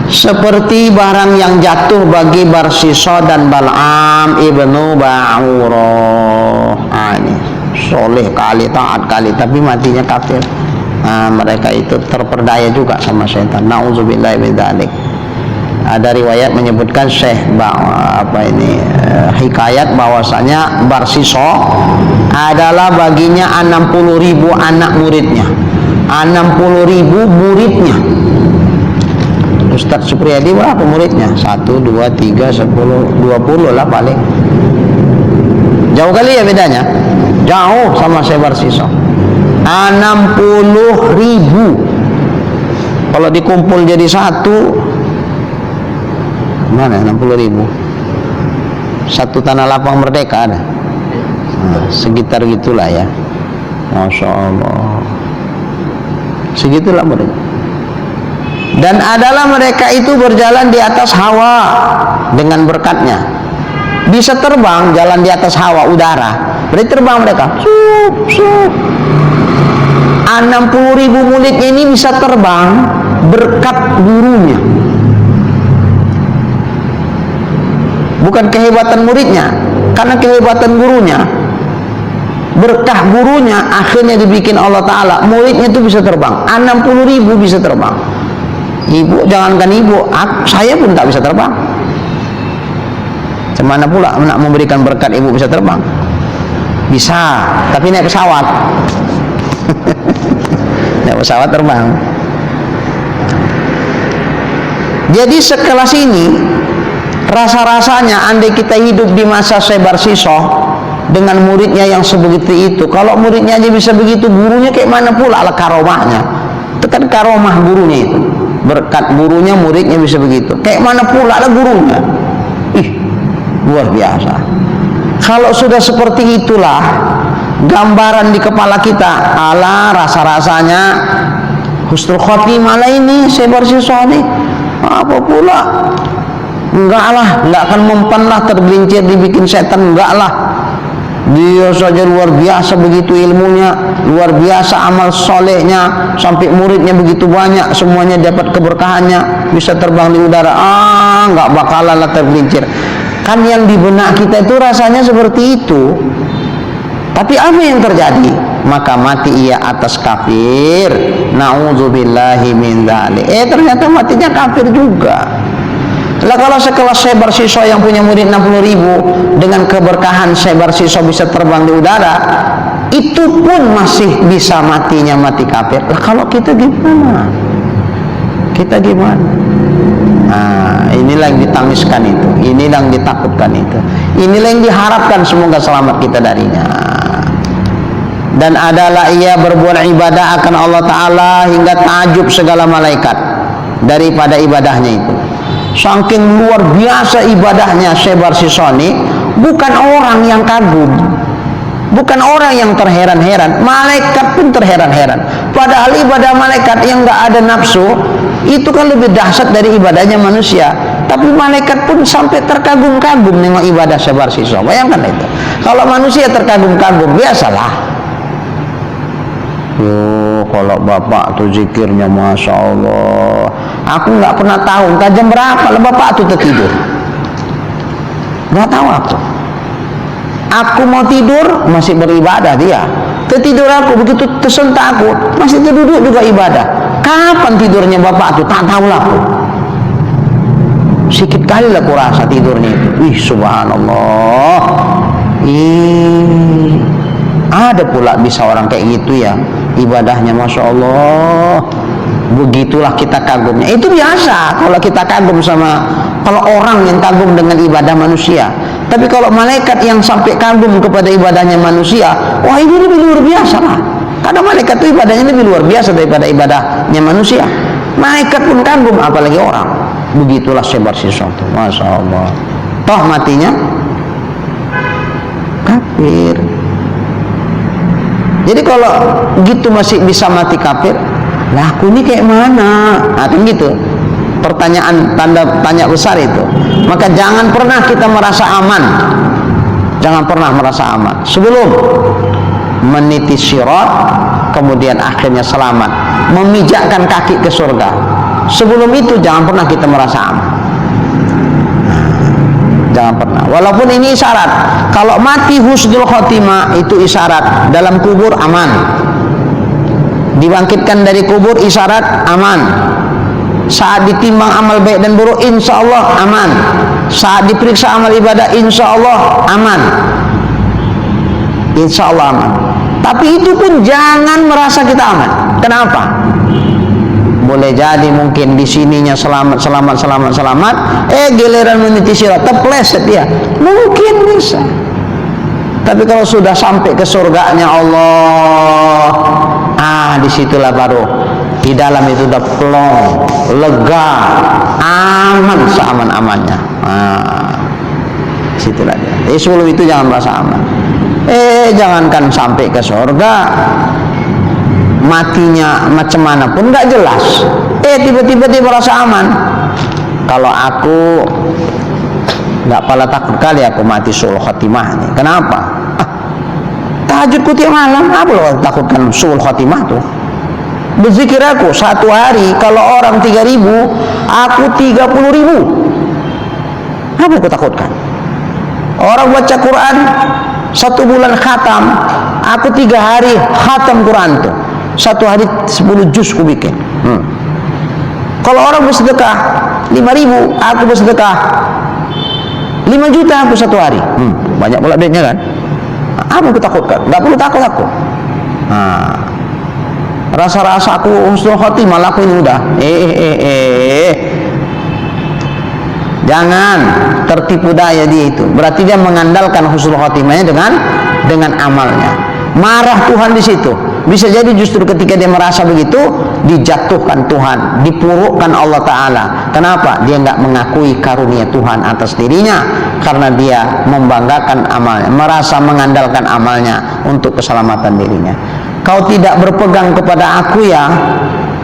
seperti barang yang jatuh bagi Barsisa dan Bal'am ibnu Ba'urah. Ini soleh kali, taat kali, tapi matinya kafir. Mereka itu terperdaya juga sama setan. Nauzubillahi min dzalik. Ada riwayat menyebutkan hikayat bahwasanya Barsisa adalah baginya 60.000 anak muridnya, 60.000 muridnya. Ustadz Supriyadi berapa muridnya? 1, 2, 3, 10, 20 lah paling. Jauh kali ya bedanya. Jauh sama Syekh Barsisa. 60.000. Kalau dikumpul jadi satu, mana 60.000? Satu tanah lapang Merdeka ada. Sekitar gitulah ya. Masya Allah. Segitulah mereka. Dan adalah mereka itu berjalan di atas hawa dengan berkatnya. Bisa terbang, jalan di atas hawa udara. Berarti terbang mereka. 60.000 muridnya ini bisa terbang berkat gurunya. Bukan kehebatan muridnya, karena kehebatan gurunya. Berkah gurunya akhirnya dibikin Allah Ta'ala, muridnya itu bisa terbang. 60.000 bisa terbang. Ibu, jangankan ibu, saya pun tak bisa terbang. Cemana pula nak memberikan berkat ibu bisa terbang? Bisa, tapi naik pesawat. Naik pesawat terbang. Jadi sekelas ini, rasa-rasanya andai kita hidup di masa Syekh Barsisa dengan muridnya yang sebegitu itu, kalau muridnya aja bisa begitu, gurunya kayak mana pula lah karomahnya. Itu kan karomah gurunya itu, berkat gurunya muridnya bisa begitu, kayak mana pula lah gurunya. Luar biasa. Kalau sudah seperti itulah gambaran di kepala kita, ala rasa-rasanya husnul khotimah lah ini Syekh Barsisa ini, apa pula, enggak lah, enggak akan mempan lah, tergelincir dibikin setan, enggak lah. Dia saja luar biasa begitu ilmunya, luar biasa amal solehnya, sampai muridnya begitu banyak, semuanya dapat keberkahannya, bisa terbang di udara. Enggak bakalan lah tergelincir. Kan yang di benak kita itu rasanya seperti itu. Tapi apa yang terjadi? Maka mati ia atas kafir. Nauzubillahi min dzalik. Ternyata matinya kafir juga. Lah kalau sekelas Syekh Barsisa yang punya murid 60.000 dengan keberkahan Syekh Barsisa bisa terbang di udara, itu pun masih bisa matinya mati kafir. Lah kalau kita gimana? Kita gimana? Inilah yang ditangiskan itu, inilah yang ditakutkan itu, inilah yang diharapkan, semoga selamat kita darinya. Dan adalah ia berbuat ibadah akan Allah Ta'ala hingga takjub segala malaikat daripada ibadahnya itu. Saking luar biasa ibadahnya Syekh Barsisa ini, bukan orang yang kagum, bukan orang yang terheran-heran, malaikat pun terheran-heran. Padahal ibadah malaikat yang nggak ada nafsu itu kan lebih dahsyat dari ibadahnya manusia. Tapi malaikat pun sampai terkagum-kagum nengok ibadah Syekh Barsisa. Bayangkan itu. Kalau manusia terkagum-kagum, biasalah. Kalau bapak tuh zikirnya Masya Allah, aku nggak pernah tahu entah jam berapa lah bapak tuh tertidur. Nggak tahu aku. Aku mau tidur masih beribadah dia. Tertidur aku, begitu tersentak aku masih terduduk juga ibadah. Kapan tidurnya bapak tuh tak tahu lah aku. Sikit kali lah aku rasa tidurnya itu. Subhanallah. Ada pula bisa orang kayak gitu ya, ibadahnya Masya Allah. Begitulah kita kagumnya. Itu biasa kalau kita kagum sama, kalau orang yang kagum dengan ibadah manusia. Tapi kalau malaikat yang sampai kagum kepada ibadahnya manusia, wah ini lebih luar biasa lah. Karena malaikat itu ibadahnya lebih luar biasa daripada ibadahnya manusia. Malaikat pun kagum, apalagi orang. Begitulah Syekh Barsisa itu, Masya Allah. Toh matinya kafir. Jadi kalau gitu masih bisa mati kafir, lah aku ini kayak mana? Kan gitu. Pertanyaan tanda tanya besar itu. Maka jangan pernah kita merasa aman. Jangan pernah merasa aman sebelum meniti sirat, kemudian akhirnya selamat, memijakkan kaki ke surga. Sebelum itu jangan pernah kita merasa aman. Jangan pernah. Walaupun ini isyarat. Kalau mati husnul khotimah itu isyarat. Dalam kubur aman. Dibangkitkan dari kubur isyarat aman. Saat ditimbang amal baik dan buruk insya Allah aman. Saat diperiksa amal ibadah insya Allah aman. Insya Allah aman. Tapi itu pun jangan merasa kita aman. Kenapa? Boleh jadi mungkin di sininya selamat, giliran meniti sirat terpleset dia. Mungkin bisa. Tapi kalau sudah sampai ke surganya Allah, disitulah baru di dalam itu udah plong, lega, aman seaman-amannya. Situlah dia. Jadi sebelum itu jangan merasa aman. Jangankan sampai ke surga, matinya macam mana pun nggak jelas. Tiba-tiba dia merasa aman. Kalau aku nggak pala takut kali aku mati suul khotimah nih. Kenapa? Tahajudku tiap malam, apa lo takutkan suul khotimah tuh? Berzikir aku satu hari kalau orang 3.000, aku 30.000. Apa aku takutkan? Orang baca Quran 1 bulan khatam, aku 3 hari khatam Quran tuh. 1 hari 10 juz ku bikin. Kalau orang bersedekah 5.000, aku bersedekah 5 juta aku 1 hari. Banyak pula duitnya kan? Apa aku takutkan? Gak perlu takut aku. Rasa-rasa aku husnul khotimah aku ini udah. Jangan tertipu daya dia itu. Berarti dia mengandalkan husnul khotimahnya dengan amalnya. Marah Tuhan di situ. Bisa jadi justru ketika dia merasa begitu, dijatuhkan Tuhan, dipurukkan Allah Ta'ala. Kenapa? Dia nggak mengakui karunia Tuhan atas dirinya, karena dia membanggakan amalnya, merasa mengandalkan amalnya untuk keselamatan dirinya. Kau tidak berpegang kepada aku ya,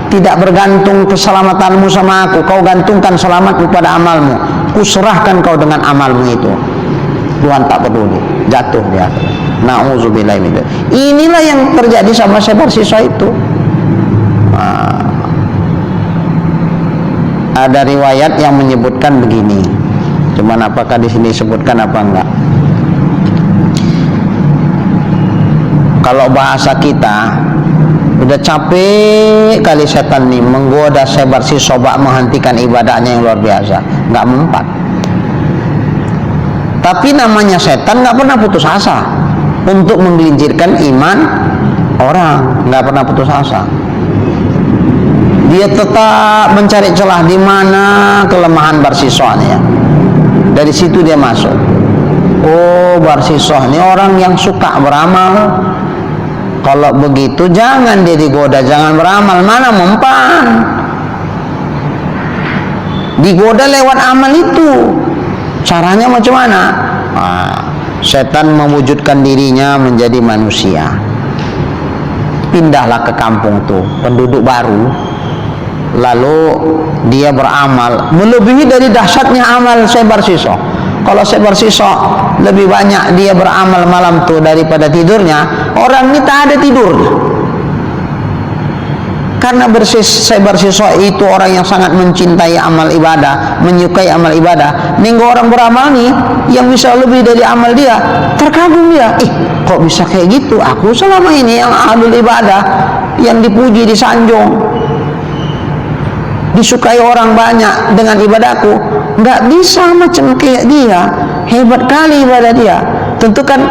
tidak bergantung keselamatanmu sama aku, kau gantungkan selamat kepada amalmu, kuserahkan kau dengan amalmu itu. Tuhan tak peduli, jatuh dia. Na'udzubillah min dzalik. Inilah yang terjadi sama Syekh Barsisa itu. Ada riwayat yang menyebutkan begini. Cuman apakah di sini disebutkan apa enggak? Kalau bahasa kita udah capek kali setan nih menggoda Syekh Barsisa menghentikan ibadahnya yang luar biasa, enggak mempan. Tapi namanya setan nggak pernah putus asa untuk menggelincirkan iman orang, nggak pernah putus asa. Dia tetap mencari celah di mana kelemahan Barsisa nih ya. Dari situ dia masuk. Oh, Barsisa ini orang yang suka beramal. Kalau begitu jangan dia digoda, jangan beramal, mana mempan. Digoda lewat amal itu. Caranya macam mana? Setan mewujudkan dirinya menjadi manusia. Pindahlah ke kampung tuh, penduduk baru. Lalu dia beramal melebihi dari dahsyatnya amal Syekh Barsisa. Kalau Syekh Barsisa lebih banyak dia beramal malam tuh daripada tidurnya, orang ini tak ada tidurnya. Karena Syekh Barsisa itu orang yang sangat mencintai amal ibadah, menyukai amal ibadah. Nenggo orang beramal nih yang bisa lebih dari amal dia, terkagum dia. Kok bisa kayak gitu? Aku selama ini yang ahlul ibadah, yang dipuji, disanjung, disukai orang banyak dengan ibadahku, nggak bisa macam kayak dia. Hebat kali ibadah dia. Tentu kan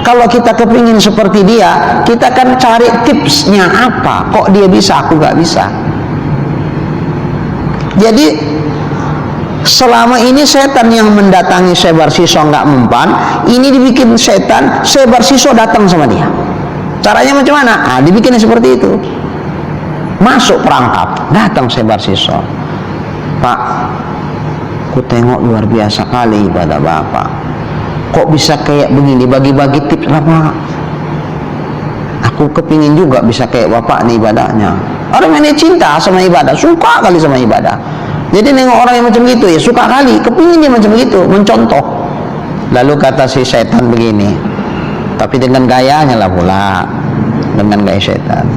kalau kita kepingin seperti dia, kita kan cari tipsnya apa. Kok dia bisa, aku nggak bisa. Jadi selama ini setan yang mendatangi Syekh Barsisa nggak mempan, ini dibikin setan, Syekh Barsisa datang sama dia. Caranya macam mana? Dibikinnya seperti itu. Masuk perangkap, datang Syekh Barsisa. Pak, ku tengok luar biasa kali ibadah Bapak. Kok bisa kayak begini, bagi-bagi tips lah Pak. Aku kepingin juga bisa kayak Bapak nih ibadahnya. Orang yang cinta sama ibadah, suka kali sama ibadah. Jadi nengok orang yang macam gitu ya suka kali, kepingin dia macam gitu, mencontoh. Lalu kata si setan begini, tapi dengan gayanya lah pula, dengan gaya setan.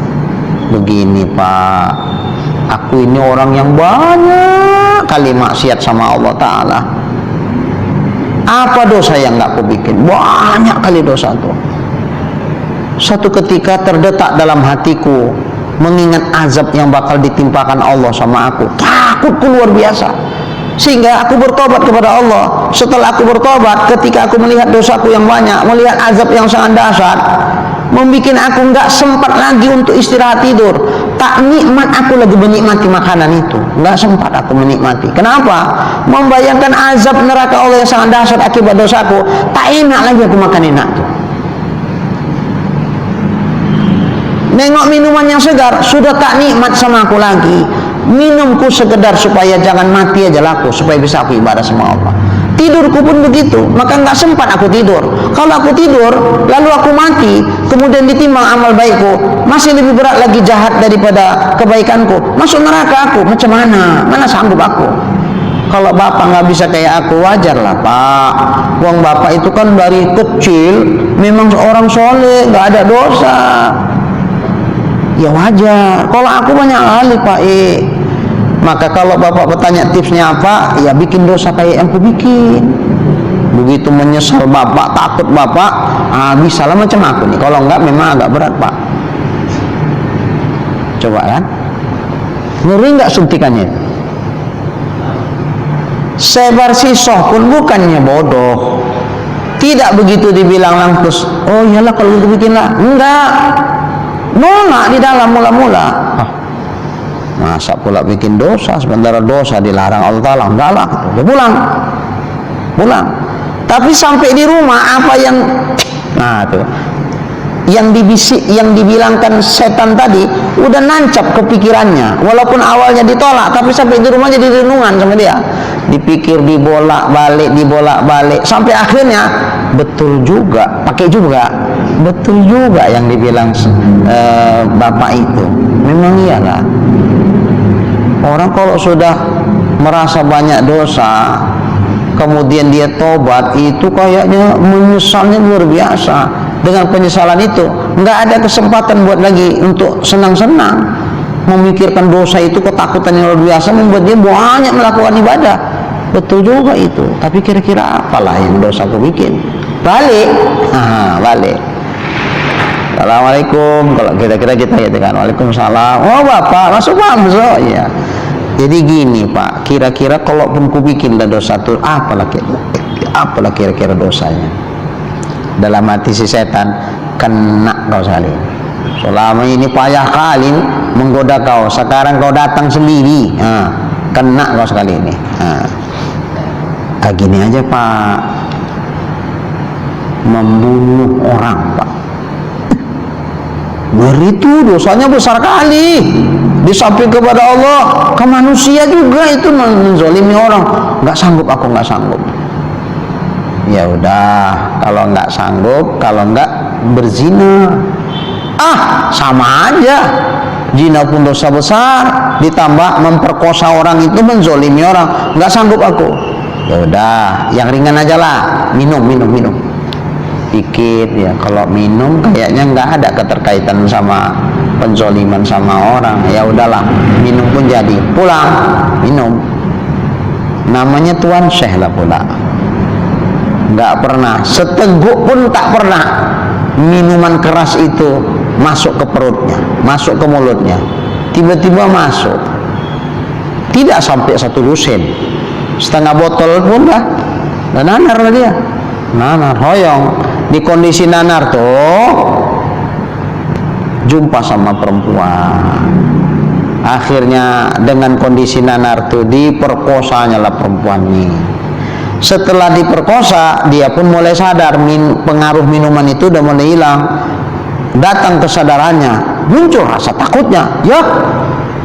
Begini Pak, aku ini orang yang banyak kali maksiat sama Allah Ta'ala. Apa dosa yang gak aku bikin? Banyak kali dosa tuh. Satu ketika terdetak dalam hatiku mengingat azab yang bakal ditimpakan Allah sama aku. Takutku luar biasa, sehingga aku bertobat kepada Allah. Setelah aku bertobat, ketika aku melihat dosaku yang banyak, melihat azab yang sangat dahsyat, membuat aku nggak sempat lagi untuk istirahat tidur. Tak nikmat aku lagi menikmati makanan itu, nggak sempat aku menikmati. Kenapa? Membayangkan azab neraka Allah yang sangat dahsyat akibat dosaku, tak enak lagi aku makan enak tuh. Nengok minuman yang segar, sudah tak nikmat sama aku lagi. Minumku sekedar supaya jangan mati aja laku, supaya bisa aku ibadah sama Allah. Tidurku pun begitu, maka nggak sempat aku tidur. Kalau aku tidur, lalu aku mati, kemudian ditimbang amal baikku, masih lebih berat lagi jahat daripada kebaikanku. Masuk neraka aku, macam mana? Mana sanggup aku? Kalau bapak nggak bisa kayak aku, wajar lah pak. Uang bapak itu kan dari kecil memang seorang soleh, nggak ada dosa. Ya wajar. Kalau aku banyak kali pak. Maka kalau bapak bertanya tipsnya apa, ya bikin dosa kayak yang aku bikin. Begitu menyesal bapak, takut bapak, bisa lah macam aku nih. Kalau enggak memang agak berat pak. Coba kan, ngeri nggak suntikannya? Sebar sisoh pun bukannya bodoh. Tidak begitu dibilang langsung, oh iyalah kalau itu bikinlah. Enggak, nolak di dalam mula-mula. Masa pula bikin dosa, sementara dosa dilarang Allah Ta'ala. Enggak lah, dia pulang. Tapi sampai di rumah, apa yang tuh, yang dibisik, yang dibilangkan setan tadi udah nancap ke pikirannya. Walaupun awalnya ditolak, tapi sampai di rumah jadi renungan sama dia. Dipikir, dibolak-balik sampai akhirnya betul juga, pakai juga, betul juga yang dibilang bapak itu. Memang iyalah. Orang kalau sudah merasa banyak dosa, kemudian dia tobat, itu kayaknya menyesalnya luar biasa. Dengan penyesalan itu, nggak ada kesempatan buat lagi untuk senang-senang. Memikirkan dosa itu, ketakutan yang luar biasa membuat dia banyak melakukan ibadah. Betul juga itu. Tapi kira-kira apalah yang dosa aku bikin? Balik. Assalamualaikum. Kalau kira-kira kita katakan waalaikumsalam. Oh bapak, masuk. Ya. Jadi gini pak, kira-kira kalaupun ku bikinlah dosa itu, apalah kira-kira dosanya? Dalam hati si setan, kena kau sekali. Selama ini payah kali menggoda kau, sekarang kau datang sendiri, kena kau sekali ini. Gini aja pak, membunuh orang pak, itu dosanya besar kali. Di samping kepada Allah, ke manusia juga itu menzolimi orang. Nggak sanggup aku, nggak sanggup. Ya udah, kalau nggak sanggup, kalau nggak berzina, sama aja. Zina pun dosa besar, ditambah memperkosa orang itu menzolimi orang. Nggak sanggup aku. Ya udah, yang ringan aja lah. Minum. Dikit ya, kalau minum kayaknya nggak ada keterkaitan sama penzoliman sama orang. Ya udahlah, minum pun jadi. Pulang, minum. Namanya Tuan Syekh lah pula. Nggak pernah, seteguk pun tak pernah minuman keras itu masuk ke perutnya, masuk ke mulutnya. Tiba-tiba masuk. Tidak sampai 1 lusin, setengah botol pun dah. Dan nanar lah dia. Nanar, hoyong. Di kondisi nanar tuh jumpa sama perempuan. Akhirnya dengan kondisi nanar tuh diperkosanya lah perempuan ini. Setelah diperkosa, dia pun mulai sadar, pengaruh minuman itu udah mulai hilang. Datang kesadarannya, muncul rasa takutnya. Ya,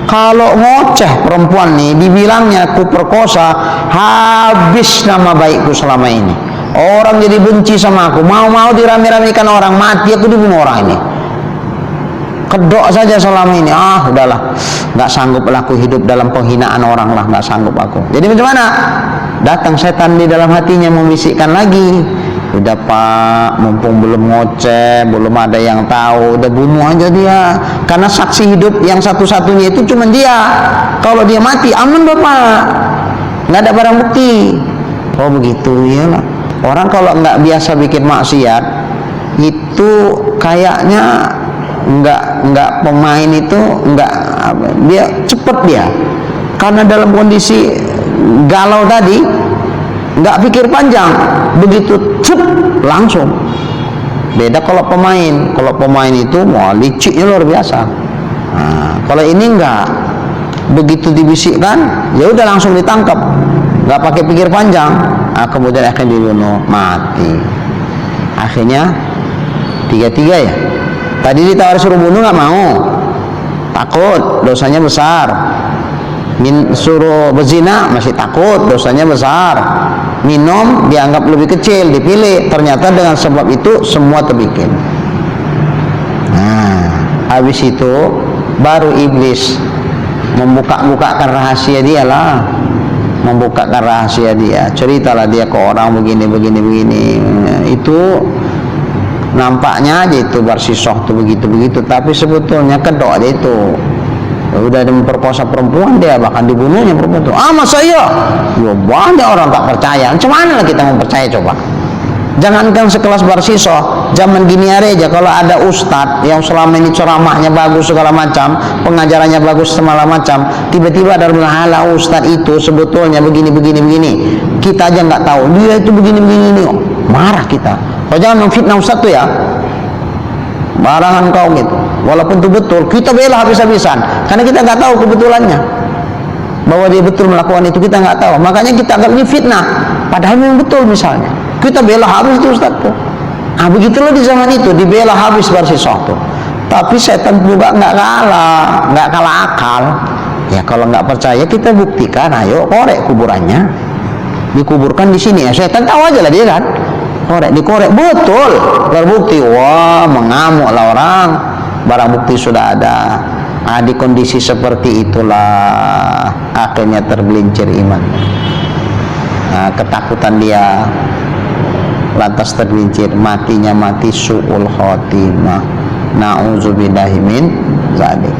kalau ngoceh perempuan nih, dibilangnya aku perkosa, habis nama baikku selama ini. Orang jadi benci sama aku, mau dirame-ramekan orang, mati aku dibunuh orang ini. Kedok saja selama ini, udahlah, nggak sanggup aku hidup dalam penghinaan orang lah, nggak sanggup aku. Jadi macam mana? Datang setan di dalam hatinya membisikkan lagi, Udah Pak, mumpung belum ngoceh, belum ada yang tahu, udah bunuh aja dia. Karena saksi hidup yang satu-satunya itu cuma dia. Kalau dia mati, aman Bapak, nggak ada barang bukti. Oh begitu, iyalah. Orang kalau nggak biasa bikin maksiat, itu kayaknya nggak pemain itu nggak, dia cepet dia. Karena dalam kondisi galau tadi, nggak pikir panjang, begitu cep langsung. Beda kalau pemain itu mau liciknya luar biasa. Nah, kalau ini enggak, begitu dibisikkan ya udah langsung ditangkap, nggak pakai pikir panjang. Nah, kemudian akan dibunuh, mati. Akhirnya tiga ya. Tadi ditawar suruh bunuh nggak mau, takut dosanya besar. Suruh berzina masih takut, dosanya besar. Minum dianggap lebih kecil, dipilih. Ternyata dengan sebab itu semua terbikin. Nah, habis itu baru iblis membuka-bukakan rahasia dia lah, membukakan rahasia dia. Ceritalah dia ke orang begini. Itu nampaknya aja itu Barsisoh tuh begitu, tapi sebetulnya kedok dia itu udah memperkosa perempuan, dia bahkan dibunuhnya perempuan itu. Masa iya? Ya, banyak orang tak percaya. Macam mana kita mau percaya coba? Jangankan sekelas Barsisoh, zaman gini aja kalau ada ustadz yang selama ini ceramahnya bagus segala macam, pengajarannya bagus segala macam, tiba-tiba ada halah ustadz itu sebetulnya begini, kita aja nggak tahu dia itu begini, marah kita. Kau jangan memfitnah ustadz tuh ya, barangan kau gitu. Walaupun itu betul, kita bela habis-habisan karena kita nggak tahu kebetulannya bahwa dia betul melakukan itu, kita nggak tahu. Makanya kita anggap ini fitnah, padahal memang betul. Misalnya kita bela habis itu ustaz tuh. Begitulah di zaman itu dibela habis Barsisoh tuh. Tapi setan juga nggak kalah akal. Ya kalau nggak percaya kita buktikan, ayo korek kuburannya, dikuburkan di sini. Ya setan tahu aja lah dia kan. Dikorek betul, terbukti. Wah, mengamuk lah orang. Barang bukti sudah ada. Di kondisi seperti itulah akhirnya tergelincir iman. Ketakutan dia lantas tergelincir, matinya mati su'ul khotimah. Na'udzubillahi min dzalik.